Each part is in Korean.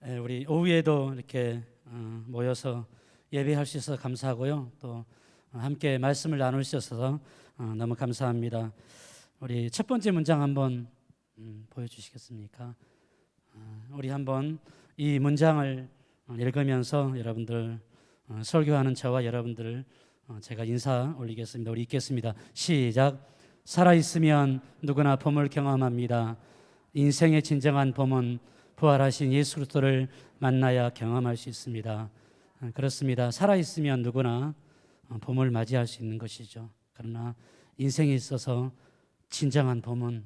우리 오후에도 이렇게 모여서 예배할 수 있어서 감사하고요. 또 함께 말씀을 나눌 수 있어서 너무 감사합니다. 우리 첫 번째 문장 한번 보여주시겠습니까? 우리 한번 이 문장을 읽으면서 여러분들 설교하는 저와 여러분들 제가 인사 올리겠습니다. 우리 읽겠습니다. 시작. 살아있으면 누구나 봄을 경험합니다. 인생의 진정한 봄은 부활하신 예수 그리스도를 만나야 경험할 수 있습니다. 그렇습니다. 살아있으면 누구나 봄을 맞이할 수 있는 것이죠. 그러나 인생에 있어서 진정한 봄은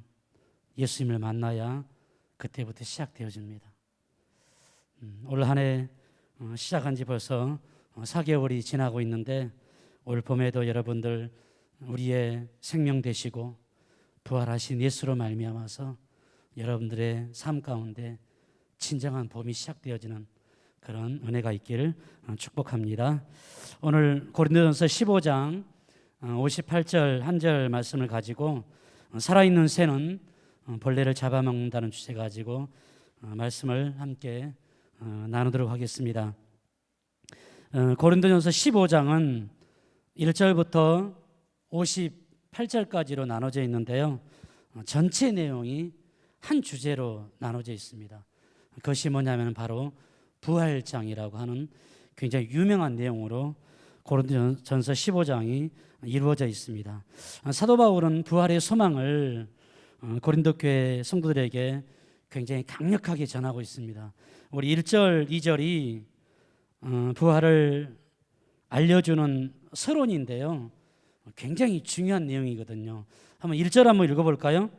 예수님을 만나야 그때부터 시작되어집니다. 올 한 해 시작한 지 벌써 4개월이 지나고 있는데 올 봄에도 여러분들 우리의 생명 되시고 부활하신 예수로 말미암아서 여러분들의 삶 가운데 진정한 봄이 시작되어지는 그런 은혜가 있기를 축복합니다. 오늘 고린도전서 15장 58절 한 절 말씀을 가지고 살아있는 새는 벌레를 잡아먹는다는 주제 가지고 말씀을 함께 나누도록 하겠습니다. 고린도전서 15장은 1절부터 58절까지로 나눠져 있는데요. 전체 내용이 한 주제로 나눠져 있습니다. 그것이 뭐냐면 바로 부활장이라고 하는 굉장히 유명한 내용으로 고린도전서 15장이 이루어져 있습니다. 사도 바울은 부활의 소망을 고린도 교회 성도들에게 굉장히 강력하게 전하고 있습니다. 우리 1절, 2절이 부활을 알려주는 서론인데요. 굉장히 중요한 내용이거든요. 한번 1절 한번 읽어볼까요?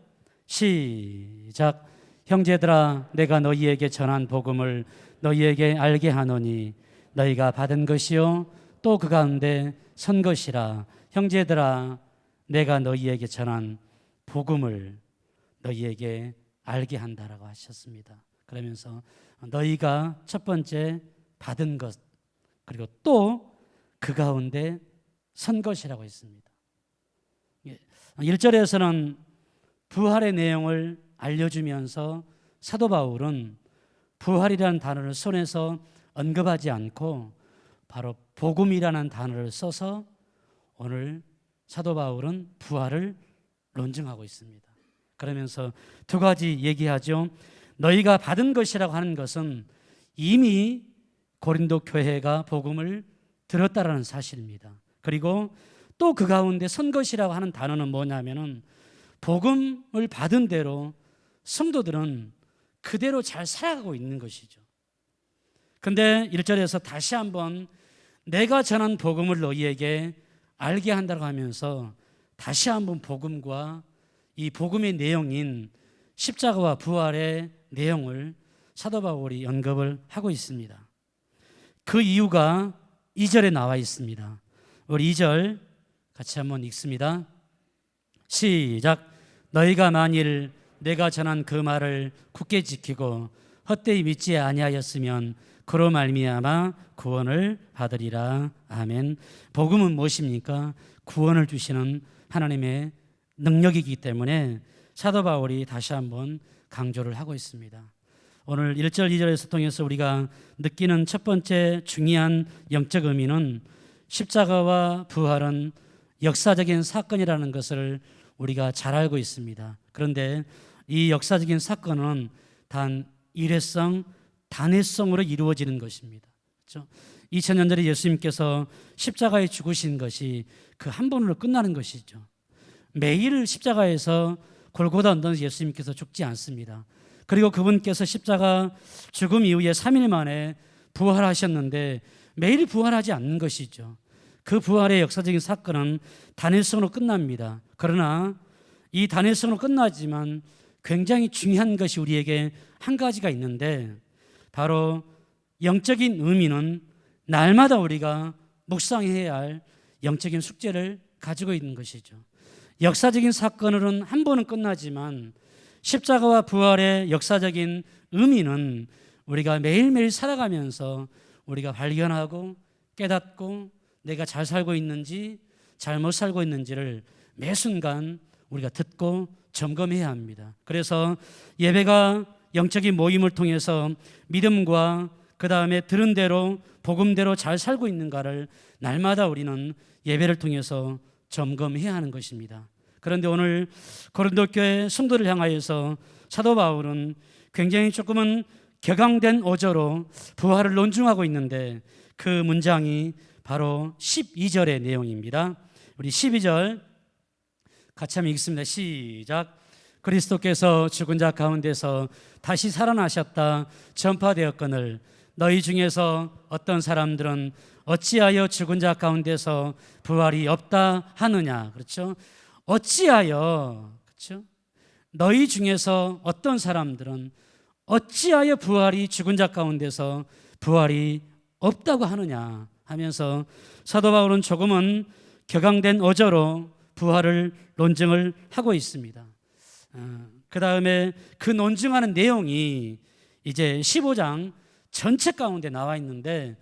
시작. 형제들아, 내가 너희에게 전한 복음을 너희에게 알게 하노니 너희가 받은 것이요 또 그 가운데 선 것이라. 형제들아, 내가 너희에게 전한 복음을 너희에게 알게 한다라고 하셨습니다. 그러면서 너희가 첫 번째 받은 것 그리고 또 그 가운데 선 것이라고 했습니다. 1절에서는 부활의 내용을 알려주면서 사도 바울은 부활이라는 단어를 손에서 언급하지 않고 바로 복음이라는 단어를 써서 오늘 사도 바울은 부활을 논증하고 있습니다. 그러면서 두 가지 얘기하죠. 너희가 받은 것이라고 하는 것은 이미 고린도 교회가 복음을 들었다라는 사실입니다. 그리고 또 그 가운데 선 것이라고 하는 단어는 뭐냐면은 복음을 받은 대로 성도들은 그대로 잘 살아가고 있는 것이죠. 근데 1절에서 다시 한번 내가 전한 복음을 너희에게 알게 한다고 하면서 다시 한번 복음과 이 복음의 내용인 십자가와 부활의 내용을 사도 바울이 언급을 하고 있습니다. 그 이유가 2절에 나와 있습니다. 우리 2절 같이 한번 읽습니다. 시작. 너희가 만일 내가 전한 그 말을 굳게 지키고 헛되이 믿지 아니하였으면 그로 말미암아 구원을 받으리라. 아멘. 복음은 무엇입니까? 구원을 주시는 하나님의 능력이기 때문에 사도 바울이 다시 한번 강조를 하고 있습니다. 오늘 1절, 2절에서 통해서 우리가 느끼는 첫 번째 중요한 영적 의미는 십자가와 부활은 역사적인 사건이라는 것을 우리가 잘 알고 있습니다. 그런데 이 역사적인 사건은 단 일회성, 단회성으로 이루어지는 것입니다. 그렇죠? 2000년 전에 예수님께서 십자가에 죽으신 것이 그 한 번으로 끝나는 것이죠. 매일 십자가에서 골고다 언덕에서 예수님께서 죽지 않습니다. 그리고 그분께서 십자가 죽음 이후에 3일 만에 부활하셨는데 매일 부활하지 않는 것이죠. 그 부활의 역사적인 사건은 단일성으로 끝납니다. 그러나 이 단일성으로 끝나지만 굉장히 중요한 것이 우리에게 한 가지가 있는데 바로 영적인 의미는 날마다 우리가 묵상해야 할 영적인 숙제를 가지고 있는 것이죠. 역사적인 사건으로는 한 번은 끝나지만 십자가와 부활의 역사적인 의미는 우리가 매일매일 살아가면서 우리가 발견하고 깨닫고 내가 잘 살고 있는지 잘못 살고 있는지를 매 순간 우리가 듣고 점검해야 합니다. 그래서 예배가 영적인 모임을 통해서 믿음과 그 다음에 들은 대로 복음대로 잘 살고 있는가를 날마다 우리는 예배를 통해서 점검해야 하는 것입니다. 그런데 오늘 고린도 교회 성도를 향하여서 사도 바울은 굉장히 조금은 격앙된 어조로 부활을 논증하고 있는데 그 문장이 바로 12절의 내용입니다. 우리 12절 같이 한번 읽습니다. 시작. 그리스도께서 죽은 자 가운데서 다시 살아나셨다 전파되었거늘 너희 중에서 어떤 사람들은 어찌하여 죽은 자 가운데서 부활이 없다 하느냐. 그렇죠? 어찌하여, 그렇죠? 너희 중에서 어떤 사람들은 어찌하여 부활이 죽은 자 가운데서 부활이 없다고 하느냐 하면서 사도 바울은 조금은 격앙된 어조로 부활을 논증을 하고 있습니다. 그 다음에 그 논증하는 내용이 이제 15장 전체 가운데 나와 있는데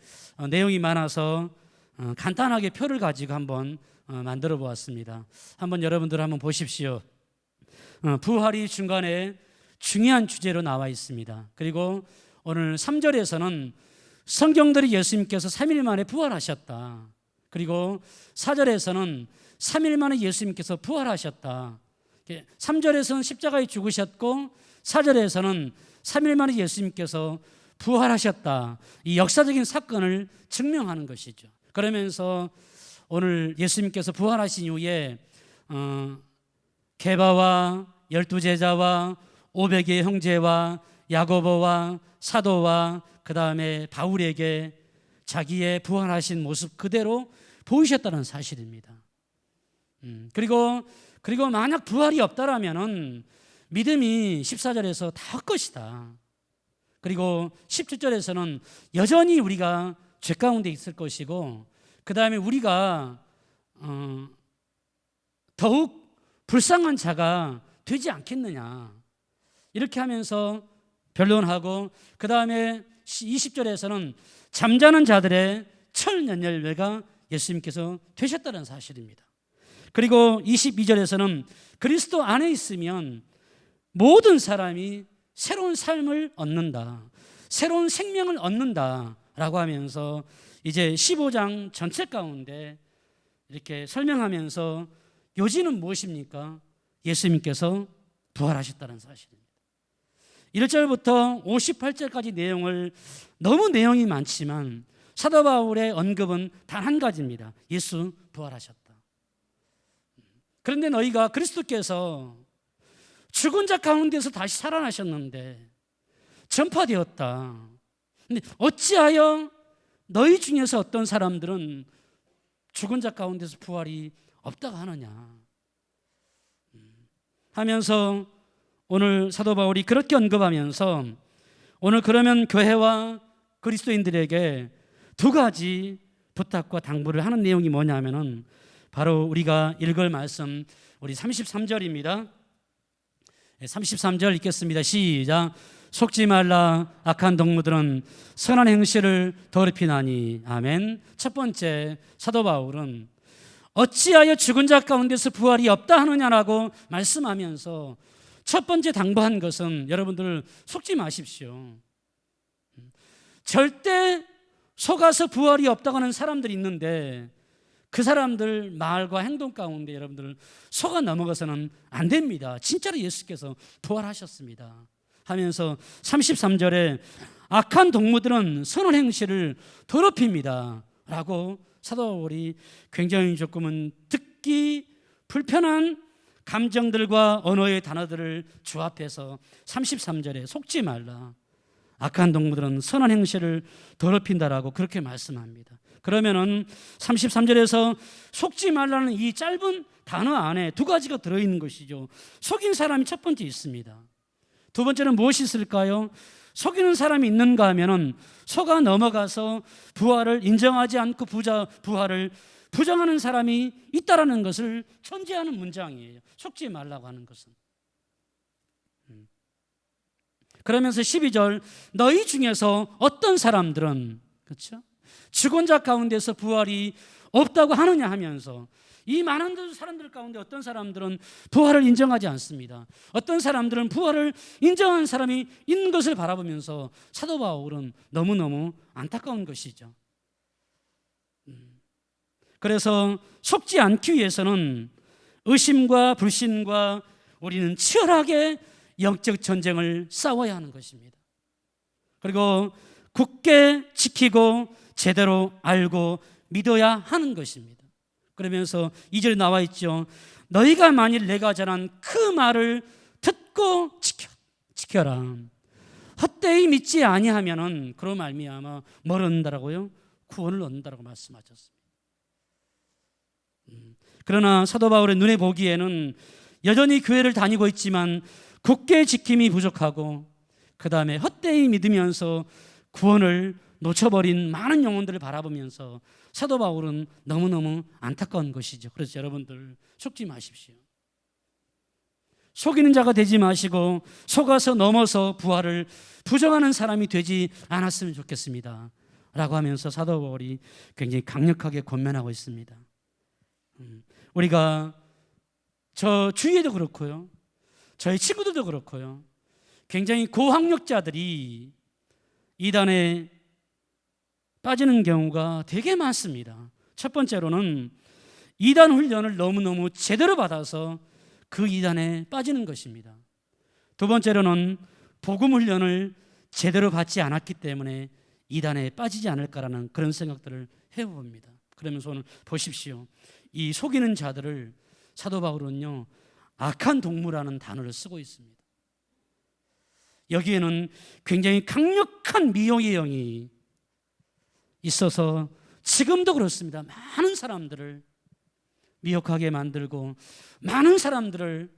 내용이 많아서 간단하게 표를 가지고 한번 만들어 보았습니다. 한번 여러분들 한번 보십시오. 부활이 중간에 중요한 주제로 나와 있습니다. 그리고 오늘 3절에서는 성경들이 예수님께서 3일 만에 부활하셨다. 그리고 4절에서는 3일 만에 예수님께서 부활하셨다. 3절에서는 십자가에 죽으셨고 4절에서는 3일 만에 예수님께서 부활하셨다. 이 역사적인 사건을 증명하는 것이죠. 그러면서 오늘 예수님께서 부활하신 이후에 게바와 12제자와 500의 형제와 야고보와 사도와 그 다음에 바울에게 자기의 부활하신 모습 그대로 보이셨다는 사실입니다. 그리고 만약 부활이 없다라면은 믿음이 14절에서 다 헛것이다. 그리고 17절에서는 여전히 우리가 죄 가운데 있을 것이고 그 다음에 우리가 더욱 불쌍한 자가 되지 않겠느냐 이렇게 하면서 변론하고 그 다음에 20절에서는 잠자는 자들의 철연열매가 예수님께서 되셨다는 사실입니다. 그리고 22절에서는 그리스도 안에 있으면 모든 사람이 새로운 삶을 얻는다, 새로운 생명을 얻는다 라고 하면서 이제 15장 전체 가운데 이렇게 설명하면서 요지는 무엇입니까? 예수님께서 부활하셨다는 사실입니다. 1절부터 58절까지 내용을 너무 내용이 많지만 사도 바울의 언급은 단 한 가지입니다. 예수 부활하셨다. 그런데 너희가 그리스도께서 죽은 자 가운데서 다시 살아나셨는데 전파되었다. 근데 어찌하여 너희 중에서 어떤 사람들은 죽은 자 가운데서 부활이 없다고 하느냐 하면서 오늘 사도 바울이 그렇게 언급하면서 오늘 그러면 교회와 그리스도인들에게 두 가지 부탁과 당부를 하는 내용이 뭐냐면은 바로 우리가 읽을 말씀 우리 33절입니다. 33절 읽겠습니다. 시작. 속지 말라. 악한 동무들은 선한 행실을 더럽히나니. 아멘. 첫 번째 사도 바울은 어찌하여 죽은 자 가운데서 부활이 없다 하느냐라고 말씀하면서 첫 번째 당부한 것은 여러분들 속지 마십시오. 절대 속아서 부활이 없다고 하는 사람들이 있는데 그 사람들 말과 행동 가운데 여러분들 속아 넘어가서는 안 됩니다. 진짜로 예수께서 부활하셨습니다 하면서 33절에 악한 동무들은 선한 행실을 더럽힙니다 라고 사도 바울이 굉장히 조금은 듣기 불편한 감정들과 언어의 단어들을 조합해서 33절에 속지 말라. 악한 동무들은 선한 행실을 더럽힌다라고 그렇게 말씀합니다. 그러면은 33절에서 속지 말라는 이 짧은 단어 안에 두 가지가 들어있는 것이죠. 속인 사람이 첫 번째 있습니다. 두 번째는 무엇이 있을까요? 속이는 사람이 있는가 하면은 속아 넘어가서 부활을 인정하지 않고 부활을 부정하는 사람이 있다라는 것을 전제하는 문장이에요. 속지 말라고 하는 것은. 그러면서 12절 너희 중에서 어떤 사람들은, 그렇죠? 죽은 자 가운데서 부활이 없다고 하느냐 하면서 이 많은 사람들 가운데 어떤 사람들은 부활을 인정하지 않습니다. 어떤 사람들은 부활을 인정한 사람이 있는 것을 바라보면서 사도 바울은 너무너무 안타까운 것이죠. 그래서 속지 않기 위해서는 의심과 불신과 우리는 치열하게 영적 전쟁을 싸워야 하는 것입니다. 그리고 굳게 지키고 제대로 알고 믿어야 하는 것입니다. 그러면서 2절에 나와 있죠. 너희가 만일 내가 전한 그 말을 듣고 지켜라. 헛되이 믿지 아니하면은 그로 말미암아 뭘 얻는다라고요? 구원을 얻는다라고 말씀하셨습니다. 그러나 사도 바울의 눈에 보기에는 여전히 교회를 다니고 있지만 굳게 지킴이 부족하고 그 다음에 헛되이 믿으면서 구원을 놓쳐버린 많은 영혼들을 바라보면서 사도 바울은 너무너무 안타까운 것이죠. 그래서 여러분들 속지 마십시오. 속이는 자가 되지 마시고 속아서 넘어서 부활을 부정하는 사람이 되지 않았으면 좋겠습니다 라고 하면서 사도 바울이 굉장히 강력하게 권면하고 있습니다. 우리가 저 주위에도 그렇고요, 저희 친구들도 그렇고요, 굉장히 고학력자들이 이단에 빠지는 경우가 되게 많습니다. 첫 번째로는 이단 훈련을 너무너무 제대로 받아서 그 이단에 빠지는 것입니다. 두 번째로는 복음 훈련을 제대로 받지 않았기 때문에 이단에 빠지지 않을까라는 그런 생각들을 해봅니다. 그러면서 오늘 보십시오. 이 속이는 자들을 사도 바울은요, 악한 동무라는 단어를 쓰고 있습니다. 여기에는 굉장히 강력한 미혹의 영이 있어서 지금도 그렇습니다. 많은 사람들을 미혹하게 만들고 많은 사람들을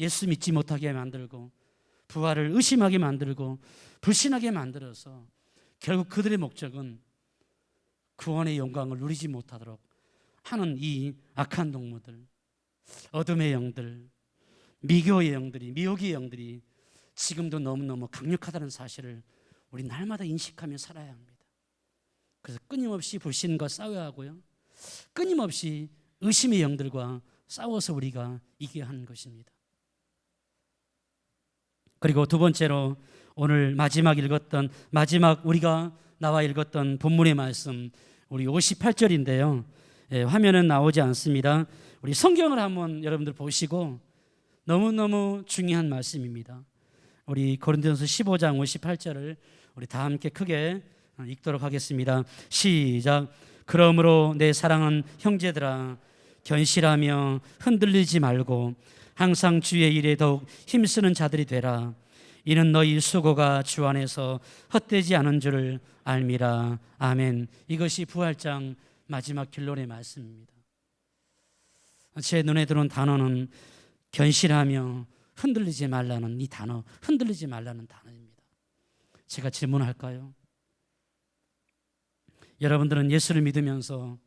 예수 믿지 못하게 만들고 부활을 의심하게 만들고 불신하게 만들어서 결국 그들의 목적은 구원의 영광을 누리지 못하도록 하는 이 악한 동무들, 어둠의 영들, 미교의 영들이, 미혹의 영들이 지금도 너무너무 강력하다는 사실을 우리 날마다 인식하며 살아야 합니다. 그래서 끊임없이 불신과 싸워야 하고요, 끊임없이 의심의 영들과 싸워서 우리가 이겨야 하는 것입니다. 그리고 두 번째로 오늘 마지막 우리가 나와 읽었던 본문의 말씀, 우리 58절인데요. 화면은 나오지 않습니다. 우리 성경을 한번 여러분들 보시고, 너무너무 중요한 말씀입니다. 우리 고린도전서 15장 58절을 우리 다 함께 크게 읽도록 하겠습니다. 시작. 그러므로 내 사랑하는 형제들아, 견실하며 흔들리지 말고 항상 주의 일에 더욱 힘쓰는 자들이 되라. 이는 너희 수고가 주 안에서 헛되지 않은 줄을 알미라. 아멘. 이것이 부활장 마지막 결론의 말씀입니다. 제 눈에 들어온 단어는 견실하며 흔들리지 말라는 이 단어, 흔들리지 말라는 단어입니다. 제가 질문할까요? 여러분들은 예수를 믿으면서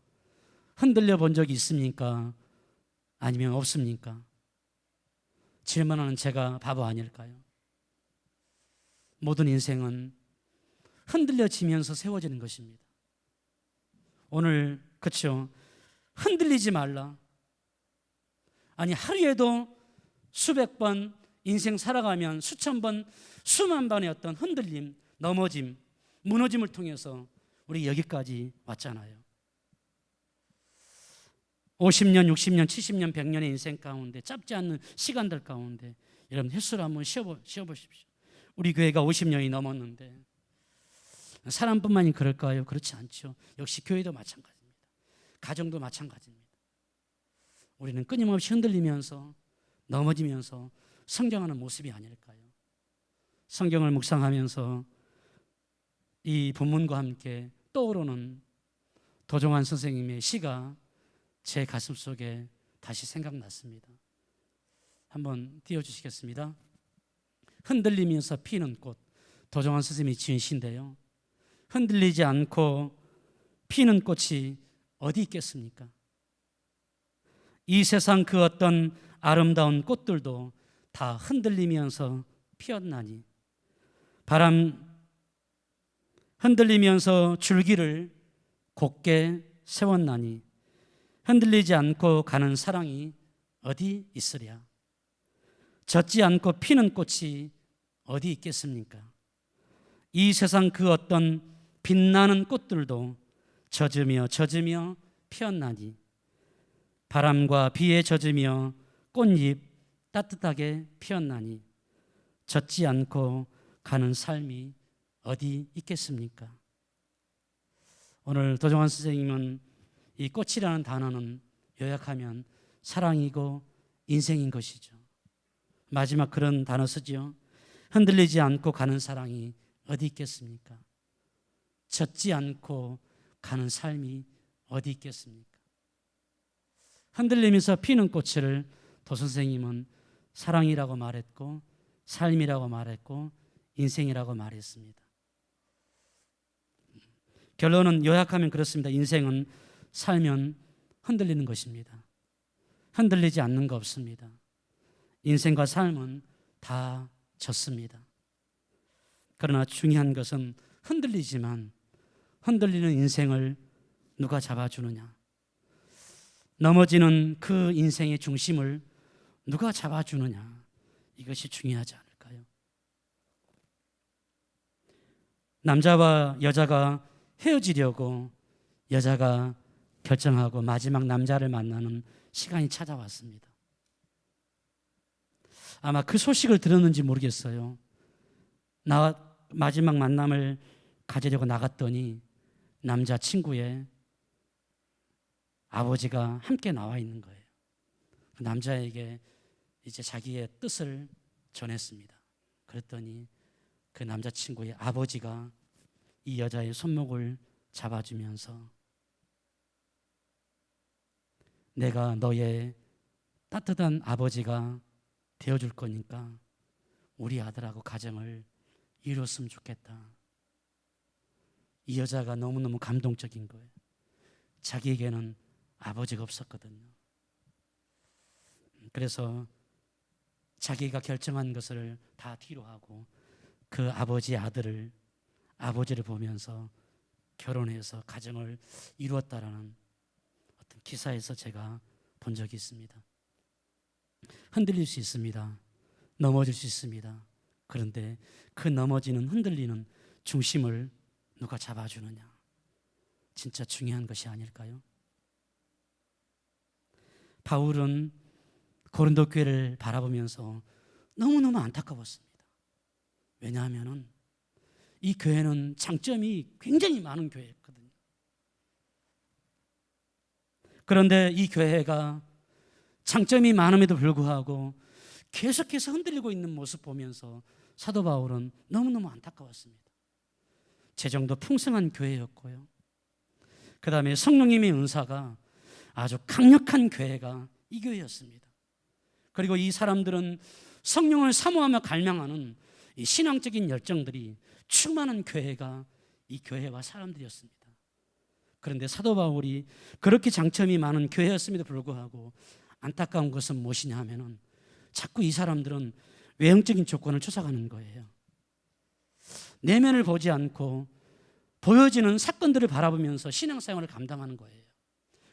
흔들려 본 적이 있습니까? 아니면 없습니까? 질문하는 제가 바보 아닐까요? 모든 인생은 흔들려지면서 세워지는 것입니다. 오늘 그렇죠? 흔들리지 말라. 아니, 하루에도 수백 번 인생 살아가면 수천 번, 수만 번의 어떤 흔들림, 넘어짐, 무너짐을 통해서 우리 여기까지 왔잖아요. 50년, 60년, 70년, 100년의 인생 가운데, 짧지 않는 시간들 가운데 여러분 횟수를 한번 쉬어보십시오. 우리 교회가 50년이 넘었는데 사람뿐만이 그럴까요? 그렇지 않죠. 역시 교회도 마찬가지입니다. 가정도 마찬가지입니다. 우리는 끊임없이 흔들리면서 넘어지면서 성장하는 모습이 아닐까요? 성경을 묵상하면서 이 본문과 함께 떠오르는 도종환 선생님의 시가 제 가슴 속에 다시 생각났습니다. 한번 띄워주시겠습니다. 흔들리면서 피는 꽃, 도종환 선생님이 지은 시인데요. 흔들리지 않고 피는 꽃이 어디 있겠습니까? 이 세상 그 어떤 아름다운 꽃들도 다 흔들리면서 피었나니, 바람 흔들리면서 줄기를 곧게 세웠나니 흔들리지 않고 가는 사랑이 어디 있으랴. 젖지 않고 피는 꽃이 어디 있겠습니까? 이 세상 그 어떤 빛나는 꽃들도 젖으며 피었나니 바람과 비에 젖으며 꽃잎 따뜻하게 피었나니 젖지 않고 가는 삶이 어디 있겠습니까? 오늘 도정환 선생님은 이 꽃이라는 단어는 요약하면 사랑이고 인생인 것이죠. 마지막 그런 단어 쓰죠. 흔들리지 않고 가는 사랑이 어디 있겠습니까? 젖지 않고 가는 삶이 어디 있겠습니까? 흔들리면서 피는 꽃을 도 선생님은 사랑이라고 말했고 삶이라고 말했고 인생이라고 말했습니다. 결론은 요약하면 그렇습니다. 인생은 살면 흔들리는 것입니다. 흔들리지 않는 거 없습니다. 인생과 삶은 다 졌습니다. 그러나 중요한 것은 흔들리지만 흔들리는 인생을 누가 잡아주느냐. 넘어지는 그 인생의 중심을 누가 잡아주느냐. 이것이 중요하지 않을까요? 남자와 여자가 헤어지려고 여자가 결정하고 마지막 남자를 만나는 시간이 찾아왔습니다. 아마 그 소식을 들었는지 모르겠어요. 마지막 만남을 가지려고 나갔더니 남자친구의 아버지가 함께 나와 있는 거예요. 그 남자에게 이제 자기의 뜻을 전했습니다. 그랬더니 그 남자친구의 아버지가 이 여자의 손목을 잡아주면서 내가 너의 따뜻한 아버지가 되어줄 거니까 우리 아들하고 가정을 이뤘으면 좋겠다. 이 여자가 너무너무 감동적인 거예요. 자기에게는 아버지가 없었거든요. 그래서 자기가 결정한 것을 다 뒤로 하고 그 아버지의 아버지를 보면서 결혼해서 가정을 이루었다라는 어떤 기사에서 제가 본 적이 있습니다. 흔들릴 수 있습니다. 넘어질 수 있습니다. 그런데 그 넘어지는 흔들리는 중심을 누가 잡아주느냐. 진짜 중요한 것이 아닐까요? 바울은 고린도 교회를 바라보면서 너무너무 안타까웠습니다. 왜냐하면 이 교회는 장점이 굉장히 많은 교회였거든요. 그런데 이 교회가 장점이 많음에도 불구하고 계속해서 흔들리고 있는 모습 보면서 사도 바울은 너무너무 안타까웠습니다. 재정도 풍성한 교회였고요. 그 다음에 성령님의 은사가 아주 강력한 교회가 이 교회였습니다. 그리고 이 사람들은 성령을 사모하며 갈망하는 이 신앙적인 열정들이 충만한 교회가 이 교회와 사람들이었습니다. 그런데 사도 바울이 그렇게 장점이 많은 교회였음에도 불구하고 안타까운 것은 무엇이냐 하면은 자꾸 이 사람들은 외형적인 조건을 쫓아가는 거예요. 내면을 보지 않고 보여지는 사건들을 바라보면서 신앙생활을 감당하는 거예요.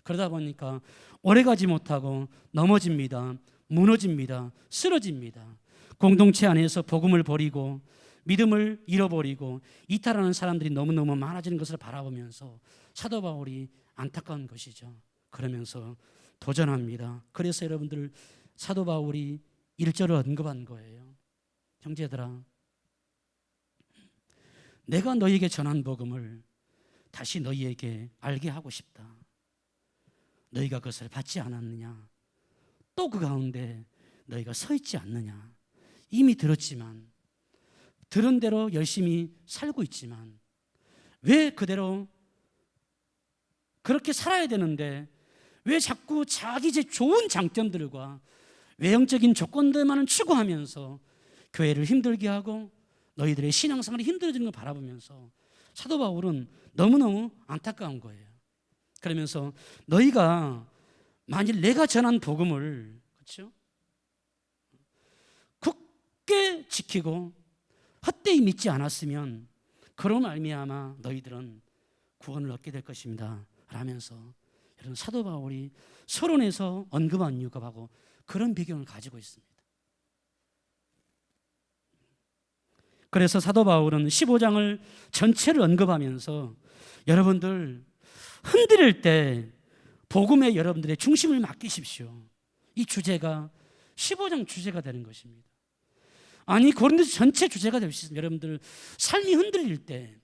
그러다 보니까 오래가지 못하고 넘어집니다. 무너집니다. 쓰러집니다. 공동체 안에서 복음을 버리고 믿음을 잃어버리고 이탈하는 사람들이 너무너무 많아지는 것을 바라보면서 사도 바울이 안타까운 것이죠. 그러면서 도전합니다. 그래서 여러분들 사도 바울이 1절을 언급한 거예요. 형제들아, 내가 너희에게 전한 복음을 다시 너희에게 알게 하고 싶다. 너희가 그것을 받지 않았느냐? 또 그 가운데 너희가 서 있지 않느냐? 이미 들었지만 들은 대로 열심히 살고 있지만 왜 그대로 그렇게 살아야 되는데 왜 자꾸 자기 제 좋은 장점들과 외형적인 조건들만을 추구하면서 교회를 힘들게 하고 너희들의 신앙생활이 힘들어지는 걸 바라보면서 사도 바울은 너무너무 안타까운 거예요. 그러면서 너희가 만일 내가 전한 복음을 그렇죠? 굳게 지키고 헛되이 믿지 않았으면 그런 말미암아 너희들은 구원을 얻게 될 것입니다 라면서 여러분 사도 바울이 서론에서 언급한 이유가 바로 그런 배경을 가지고 있습니다. 그래서 사도 바울은 15장을 전체를 언급하면서 여러분들 흔들릴 때 복음에 여러분들의 중심을 맡기십시오. 이 주제가 15장 주제가 되는 것입니다. 아니 고린도서 전체 주제가 될 수 있습니다. 여러분들 삶이 흔들릴 때,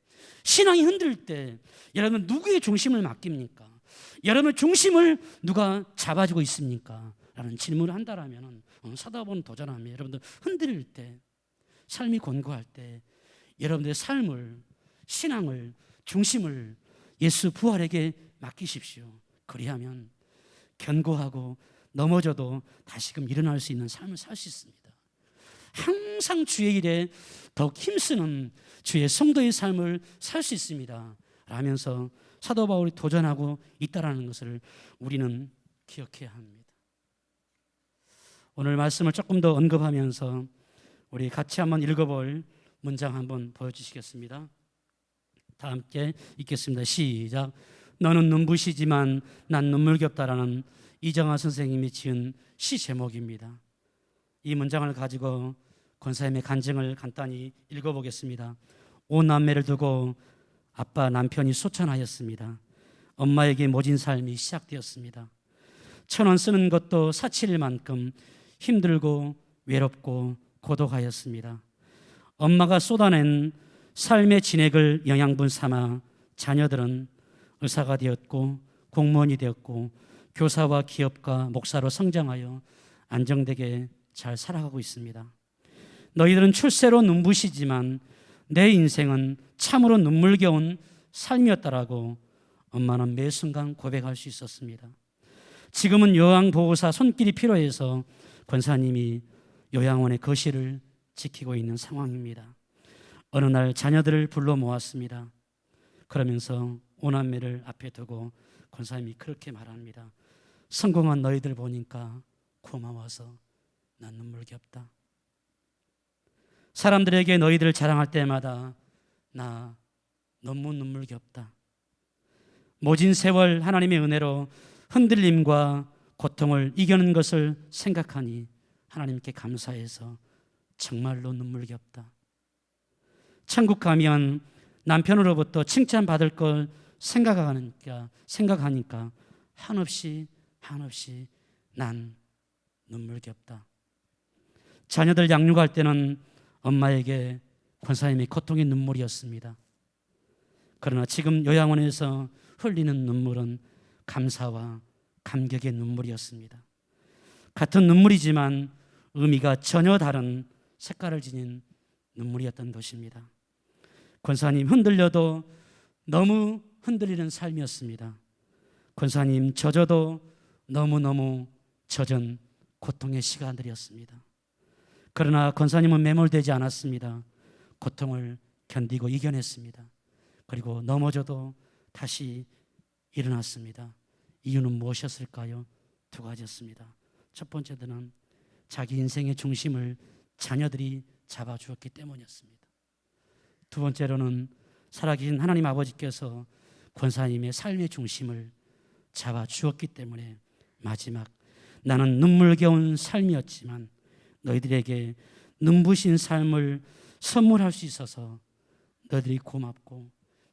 신앙이 흔들릴 때 여러분 누구의 중심을 맡깁니까? 여러분의 중심을 누가 잡아주고 있습니까? 라는 질문을 한다라면 사도 바울은 도전하며 여러분들 흔들릴 때, 삶이 곤고할 때 여러분들의 삶을, 신앙을, 중심을 예수 부활에게 맡기십시오. 그리하면 견고하고 넘어져도 다시금 일어날 수 있는 삶을 살 수 있습니다. 항상 주의 일에 더욱 힘쓰는 주의 성도의 삶을 살 수 있습니다 라면서 사도 바울이 도전하고 있다는 것을 우리는 기억해야 합니다. 오늘 말씀을 조금 더 언급하면서 우리 같이 한번 읽어볼 문장 한번 보여주시겠습니다. 다 함께 읽겠습니다. 시작. 너는 눈부시지만 난 눈물겹다라는 이정아 선생님이 지은 시 제목입니다. 이 문장을 가지고 권사님의 간증을 간단히 읽어보겠습니다. 5남매를 두고 아빠 남편이 소천하였습니다. 엄마에게 모진 삶이 시작되었습니다. 1,000원 쓰는 것도 사치일 만큼 힘들고 외롭고 고독하였습니다. 엄마가 쏟아낸 삶의 진액을 영양분 삼아 자녀들은 의사가 되었고 공무원이 되었고 교사와 기업가 목사로 성장하여 안정되게 잘 살아가고 있습니다. 너희들은 출세로 눈부시지만 내 인생은 참으로 눈물겨운 삶이었다라고 엄마는 매 순간 고백할 수 있었습니다. 지금은 요양보호사 손길이 필요해서 권사님이 요양원의 거실을 지키고 있는 상황입니다. 어느 날 자녀들을 불러 모았습니다. 그러면서 오남매를 앞에 두고 권사님이 그렇게 말합니다. 성공한 너희들 보니까 고마워서 난 눈물겹다. 사람들에게 너희들 자랑할 때마다 나 너무 눈물겹다. 모진 세월 하나님의 은혜로 흔들림과 고통을 이겨낸 것을 생각하니 하나님께 감사해서 정말로 눈물겹다. 천국 가면 남편으로부터 칭찬받을 걸 생각하니까 한없이 난 눈물겹다. 자녀들 양육할 때는 엄마에게 권사님의 고통의 눈물이었습니다. 그러나 지금 요양원에서 흘리는 눈물은 감사와 감격의 눈물이었습니다. 같은 눈물이지만 의미가 전혀 다른 색깔을 지닌 눈물이었던 것입니다. 권사님 흔들려도 너무 흔들리는 삶이었습니다. 권사님 젖어도 너무너무 젖은 고통의 시간들이었습니다. 그러나 권사님은 매몰되지 않았습니다. 고통을 견디고 이겨냈습니다. 그리고 넘어져도 다시 일어났습니다. 이유는 무엇이었을까요? 두 가지였습니다. 첫 번째는 자기 인생의 중심을 자녀들이 잡아주었기 때문이었습니다. 두 번째로는 살아계신 하나님 아버지께서 권사님의 삶의 중심을 잡아주었기 때문에 마지막 나는 눈물겨운 삶이었지만 너희들에게 눈부신 삶을 선물할 수 있어서 너희들이 고맙고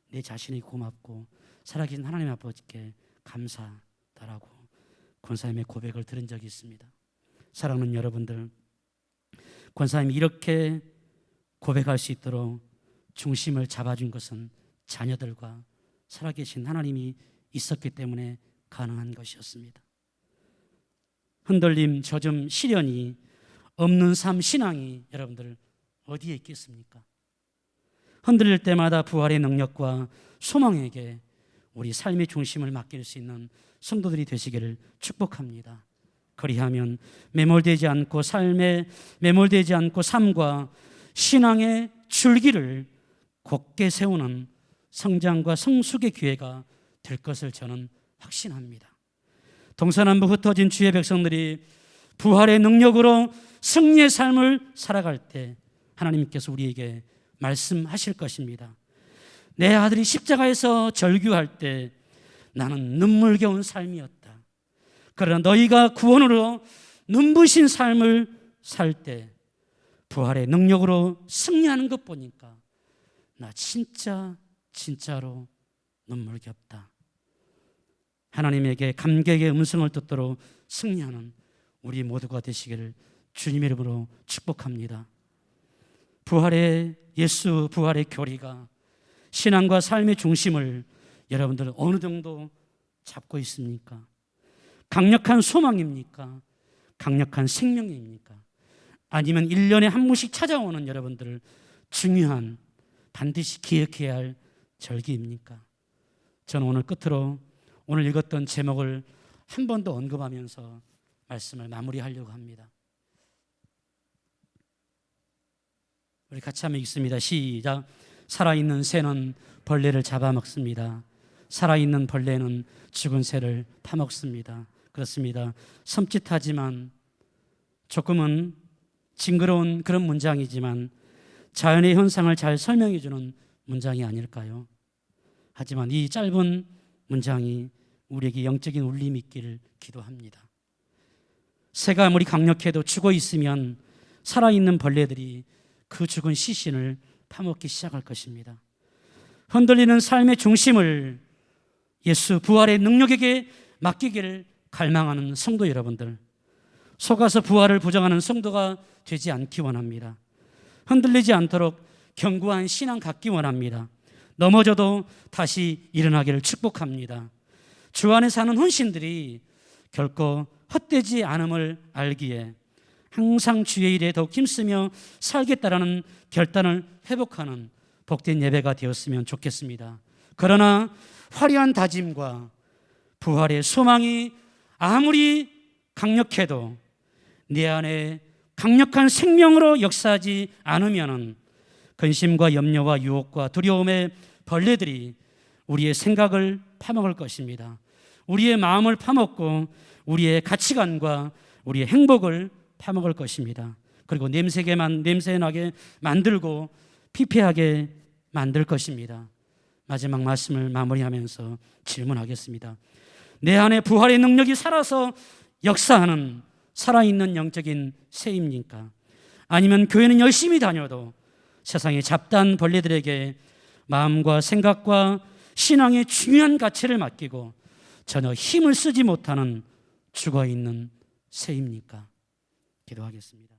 내 자신이 고맙고 살아계신 하나님 아버지께 감사하다라고 권사님의 고백을 들은 적이 있습니다. 사랑하는 여러분들, 권사님이 이렇게 고백할 수 있도록 중심을 잡아준 것은 자녀들과 살아계신 하나님이 있었기 때문에 가능한 것이었습니다. 흔들림, 젖음, 시련이 없는 삶, 신앙이 여러분들 어디에 있겠습니까? 흔들릴 때마다 부활의 능력과 소망에게 우리 삶의 중심을 맡길 수 있는 성도들이 되시기를 축복합니다. 그리하면 매몰되지 않고 삶과 신앙의 줄기를 곧게 세우는 성장과 성숙의 기회가 될 것을 저는 확신합니다. 동서남북 흩어진 주의 백성들이 부활의 능력으로 승리의 삶을 살아갈 때 하나님께서 우리에게 말씀하실 것입니다. 내 아들이 십자가에서 절규할 때 나는 눈물겨운 삶이었다. 그러나 너희가 구원으로 눈부신 삶을 살 때 부활의 능력으로 승리하는 것 보니까 나 진짜로 눈물겹다. 하나님에게 감격의 음성을 듣도록 승리하는 우리 모두가 되시기를 주님의 이름으로 축복합니다. 예수 부활의 교리가 신앙과 삶의 중심을 여러분들 어느 정도 잡고 있습니까? 강력한 소망입니까? 강력한 생명입니까? 아니면 1년에 한 번씩 찾아오는 여러분들 중요한 반드시 기억해야 할 절기입니까? 저는 오늘 끝으로 오늘 읽었던 제목을 한 번 더 언급하면서 말씀을 마무리하려고 합니다. 우리 같이 한번 읽습니다. 시작. 살아있는 새는 벌레를 잡아먹습니다. 살아있는 벌레는 죽은 새를 파먹습니다. 그렇습니다. 섬찟하지만 조금은 징그러운 그런 문장이지만 자연의 현상을 잘 설명해주는 문장이 아닐까요? 하지만 이 짧은 문장이 우리에게 영적인 울림이 있기를 기도합니다. 새가 아무리 강력해도 죽어 있으면 살아있는 벌레들이 그 죽은 시신을 파먹기 시작할 것입니다. 흔들리는 삶의 중심을 예수 부활의 능력에게 맡기기를 갈망하는 성도 여러분들, 속아서 부활을 부정하는 성도가 되지 않기 원합니다. 흔들리지 않도록 견고한 신앙 갖기 원합니다. 넘어져도 다시 일어나기를 축복합니다. 주 안에 사는 헌신들이 결코 헛되지 않음을 알기에 항상 주의 일에 더욱 힘쓰며 살겠다라는 결단을 회복하는 복된 예배가 되었으면 좋겠습니다. 그러나 화려한 다짐과 부활의 소망이 아무리 강력해도 내 안에 강력한 생명으로 역사하지 않으면 근심과 염려와 유혹과 두려움의 벌레들이 우리의 생각을 파먹을 것입니다. 우리의 마음을 파먹고 우리의 가치관과 우리의 행복을 파먹을 것입니다. 그리고 냄새나게 만들고 피폐하게 만들 것입니다. 마지막 말씀을 마무리하면서 질문하겠습니다. 내 안에 부활의 능력이 살아서 역사하는 살아있는 영적인 새입니까? 아니면 교회는 열심히 다녀도 세상의 잡다한 벌레들에게 마음과 생각과 신앙의 중요한 가치를 맡기고 전혀 힘을 쓰지 못하는 죽어있는 새입니까? 기도하겠습니다.